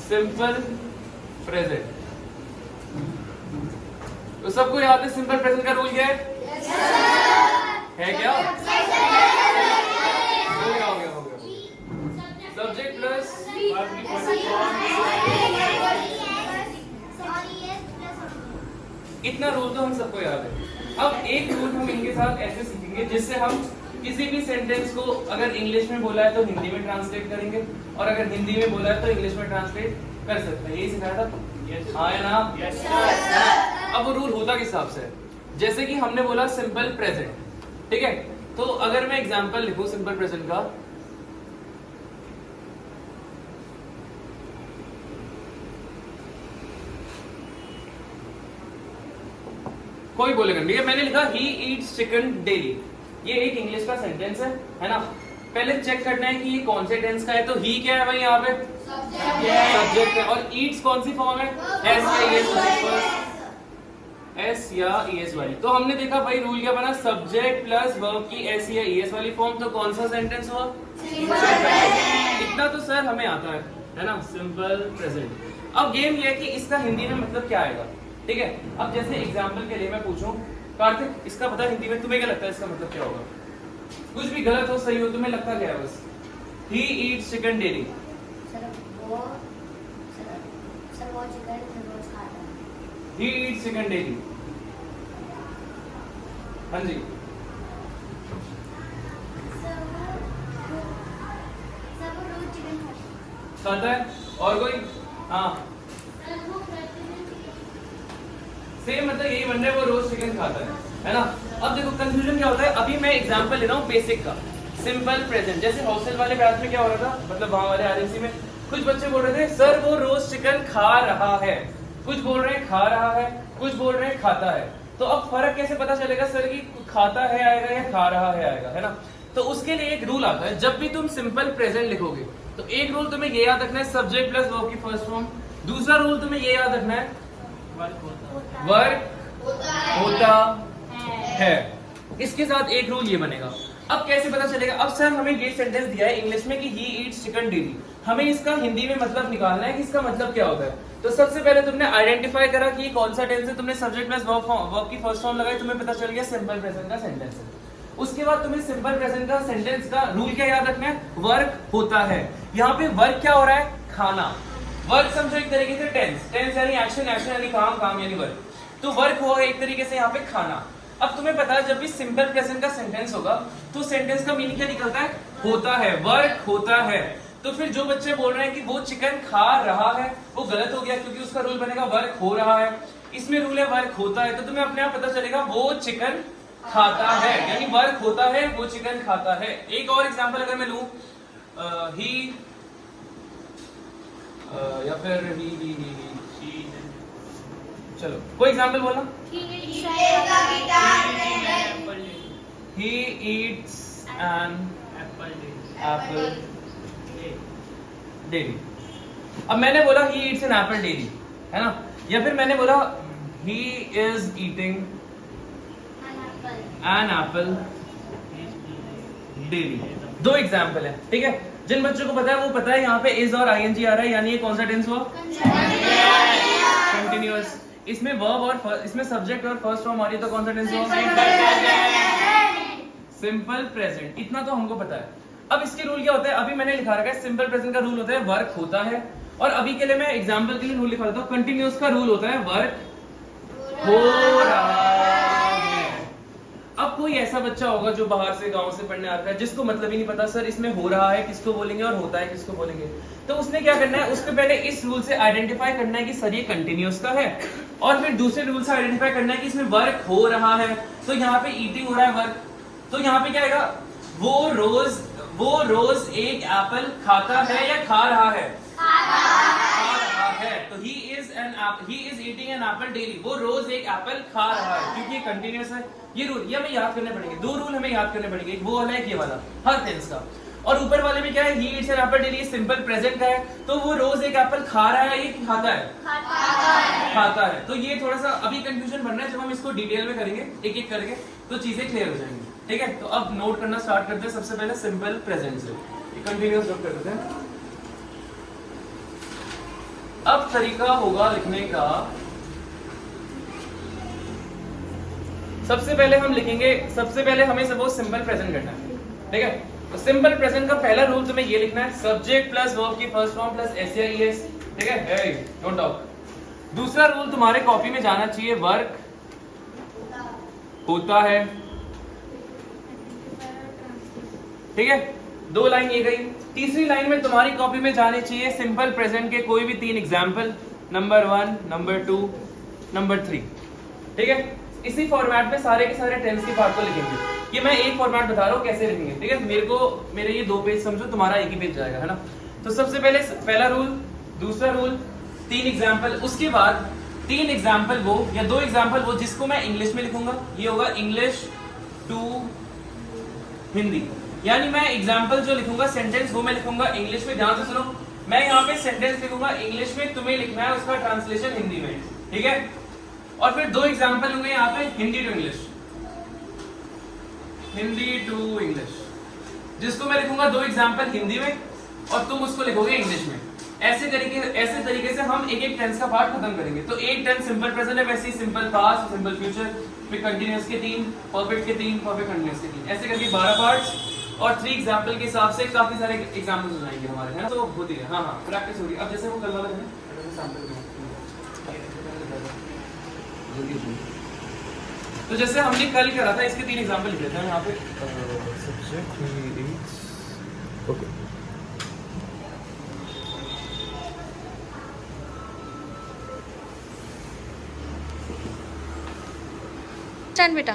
Simple present. तो सबको याद है सिंपल प्रेजेंट का रूल क्या है? है क्या? हो गया। सब्जेक्ट प्लस इतना रूल तो हम सबको याद है। अब एक रूल हम इनके साथ ऐसे सीखेंगे जिससे हम किसी भी सेंटेंस को अगर इंग्लिश में बोला है तो हिंदी में ट्रांसलेट करेंगे और अगर हिंदी में बोला है तो इंग्लिश में ट्रांसलेट कर सकते हैं। यही सिखाया था? हाँ या ना? Yes sir. अब वो रूल होता किस हिसाब से? जैसे कि हमने बोला सिंपल प्रेजेंट, ठीक है? तो अगर मैं एग्जांपल लिखूं सिंपल प्रेजेंट का, कोई बोलेगा ठीक है, मैंने लिखा ही ईट्स चिकन डेली। ये एक इंग्लिश का सेंटेंस है ना? पहले चेक करना है कि ये कौन से टेंस का है। तो ही क्या है भाई यहाँ पे? सब्जेक्ट है। और ईट्स कौन सी फॉर्म है? एस या ईएस वाली। तो हमने देखा भाई रूल क्या बना? सब्जेक्ट प्लस वर्ब की एस या ईएस वाली फॉर्म। तो कौन सा सेंटेंस हुआ? इतना तो सर हमें आता है ना? Simple present. अब गेम ये है कि इसका हिंदी में मतलब क्या आएगा, ठीक है? अब जैसे एग्जाम्पल के लिए मैं पूछूं, कार्तिक इसका पता हिंदी में, तुम्हें क्या लगता है इसका मतलब क्या होगा? कुछ भी गलत हो सही हो, तुम्हें लगता क्या है बस? He eats chicken daily. He eats chicken daily. हाँ जी, खाता है। और कोई? हाँ सेम मतलब यही बन रहा है, वो रोज चिकन खाता है ना? अब देखो कंफ्यूजन क्या होता है। अभी मैं एग्जांपल ले रहा हूँ बेसिक का, सिंपल प्रेजेंट। जैसे हॉस्टल वाले बैच में क्या हो रहा था, मतलब वहां वाले आरएमसी में कुछ बच्चे बोल रहे थे सर वो रोज चिकन खा रहा है, कुछ बोल रहे हैं खा रहा है, कुछ बोल रहे हैं खाता है। तो अब फर्क कैसे पता चलेगा सर कि खाता है आएगा या खा रहा है आएगा, है ना? तो उसके लिए एक रूल आता है, जब भी तुम सिंपल प्रेजेंट लिखोगे तो एक रूल तुम्हें ये याद रखना है, सब्जेक्ट प्लस वर्ब की फर्स्ट फॉर्म। दूसरा रूल तुम्हें ये याद रखना है, वर्क होता है। इसके साथ एक रूल ये बनेगा। अब कैसे पता चलेगा? अब सर हमें ये सेंटेंस दिया है इंग्लिश में कि ही ईट्स चिकन डेली, हमें इसका हिंदी में मतलब निकालना है कि इसका मतलब क्या होता है। तो सबसे पहले तुमने आइडेंटिफाई करा कि कौन सा टेंस है, तुमने सब्जेक्ट प्लस वर्ब की फर्स्ट फॉर्म लगाई, तुम्हें पता चल गया सिंपल प्रेजेंट का सेंटेंस है। उसके बाद तुम्हें सिंपल प्रेजेंट का सेंटेंस का रूल क्या याद रखना है? वर्क होता है। यहाँ पे वर्क क्या हो रहा है? खाना। वर्क समझो एक तरीके से टेंस यानी एक्शन, एक्शन यानी काम, काम यानी वर्क। तो वर्क हुआ एक तरीके से यहाँ पे खाना। अब तुम्हें पता है जब भी सिंपल प्रेजेंट का सेंटेंस होगा तो सेंटेंस का मीनिंग क्या निकलता है? होता है, वर्क होता है। तो फिर जो बच्चे बोल रहे हैं कि वो चिकन खा रहा है, वो गलत हो गया, क्योंकि उसका रूल बनेगा वर्क हो रहा है। इसमें रूल है वर्क होता है, तो तुम्हें अपने आप पता चलेगा वो चिकन खाता है, यानी वर्क होता है, वो चिकन खाता है। एक और एग्जांपल अगर मैं लूं, ही या फिर ही चलो कोई एग्जांपल बोलना। He eats an apple daily। अब मैंने बोला he eats an apple daily, है ना? या फिर मैंने बोला he is eating an apple daily। दो एग्जाम्पल है, ठीक है? जिन बच्चों को पता है वो पता है यहाँ पे is और ing आ रहा है, यानी ये कौन सा टेंस हुआ? कंटिन्यूअस। इसमें वर्ब और इसमें सब्जेक्ट और फर्स्ट फॉर्म आ रही है, तो कौन सा टेंस हुआ? Simple present. इतना तो हमको पता है। अब इसके रूल क्या होता है? अभी मैंने लिखा रखा है सिंपल प्रेजेंट का रूल होता है वर्क होता है, और अभी के लिए मैं एग्जांपल के लिए रूल लिखा देता हूं, कंटिन्यूअस का रूल होता है वर्क हो रहा है। अब कोई ऐसा बच्चा होगा जो बाहर से गांव से पढ़ने आता है, जिसको मतलब ही नहीं पता सर इसमें हो रहा है किसको बोलेंगे और होता है किसको बोलेंगे। तो उसने क्या करना है? उसके पहले इस रूल से आइडेंटिफाई करना है कि सर ये कंटिन्यूअस का है, और फिर दूसरे रूल से आइडेंटिफाई करना है कि इसमें वर्क हो रहा है। तो यहाँ पे ईटिंग हो रहा है वर्क, तो यहाँ पे क्या आएगा? वो रोज एक एप्पल खाता है या खा रहा है? खा रहा है। तो he is eating an apple daily। वो रोज एक एप्पल खा रहा है, क्योंकि ये कंटिन्यूअस है। ये रूल ये हमें याद करने पड़ेंगे। दो रूल हमें याद करने पड़ेंगे, एक वो वाला एक ये वाला, हर टेंस का। और ऊपर वाले में क्या है? he eats an apple daily, simple present का है, तो वो रोज एक एप्पल खा रहा है, ये खाता है? खाता है। तो ये थोड़ा सा अभी कंफ्यूजन बनना है, जब हम इसको डिटेल में करेंगे एक एक करके तो चीजें क्लियर हो जाएंगी, ठीक है? तो अब नोट करना स्टार्ट करते हैं। सबसे पहले सिंपल प्रेजेंट से कंटिन्यूअस नोट कर देते हैं। अब तरीका होगा लिखने का, सबसे पहले हम लिखेंगे, सबसे पहले हमें सपोज सिंपल प्रेजेंट करना है, ठीक है। तो सिंपल प्रेजेंट का पहला रूल तुम्हें ये लिखना है, सब्जेक्ट प्लस वर्ब की फर्स्ट फॉर्म प्लस एस या ईएस, ठीक है, डोंट टॉक। दूसरा रूल तुम्हारे कॉपी में जाना चाहिए, वर्क होता है, ठीक है, 2 लाइन ये गई। तीसरी लाइन में तुम्हारी कॉपी में जाने चाहिए सिंपल प्रेजेंट के कोई भी 3 एग्जाम्पल, नंबर 1, नंबर 2, नंबर 3, ठीक है। इसी फॉर्मेट में सारे के सारे टेंस के पार्ट को लिखेंगे। ये मैं एक फॉर्मेट बता रहा हूँ कैसे लिखेंगे, ठीक है। मेरे ये 2 पेज समझो, तुम्हारा एक ही पेज जाएगा, है ना। तो सबसे पहले पहला रूल, दूसरा रूल, 3 एग्जाम्पल, उसके बाद 3 एग्जाम्पल वो या 2 एग्जाम्पल वो जिसको मैं इंग्लिश में लिखूंगा, ये होगा इंग्लिश टू हिंदी, यानी मैं एग्जाम्पल जो लिखूंगा सेंटेंस वो मैं लिखूंगा इंग्लिश में। ध्यान से सुनो, मैं यहाँ पे सेंटेंस लिखूंगा इंग्लिश में, तुम्हें लिखना है उसका ट्रांसलेशन हिंदी में, ठीक है। और फिर 2 एग्जाम्पल होंगे यहाँ पे Hindi to English, Hindi to English, जिसको मैं लिखूंगा 2 एग्जाम्पल हिंदी में और तुम उसको लिखोगे इंग्लिश में। ऐसे तरीके से हम एक एक टेंस का पार्ट खत्म करेंगे। तो एक टेंस सिंपल प्रेजेंट है, वैसे ही सिंपल पास्ट, सिंपल फ्यूचर, फिर कंटीन्यूअस के 3, परफेक्ट के 3, परफेक्ट कंटीन्यूअस के 3, ऐसे करके 12 पार्ट्स और 3 एग्जाम्पल के हिसाब से काफी सारे एग्जाम्पल्स हो जाएंगे हमारे, है ना। तो होती है, हाँ हाँ, प्रैक्टिस होगी। अब जैसे वो कल वाला है, तो जैसे हमने कल करा था, इसके 3 एग्जाम्पल लिखे थे यहाँ पे। सब्जेक्ट ओके, स्टैंड बेटा।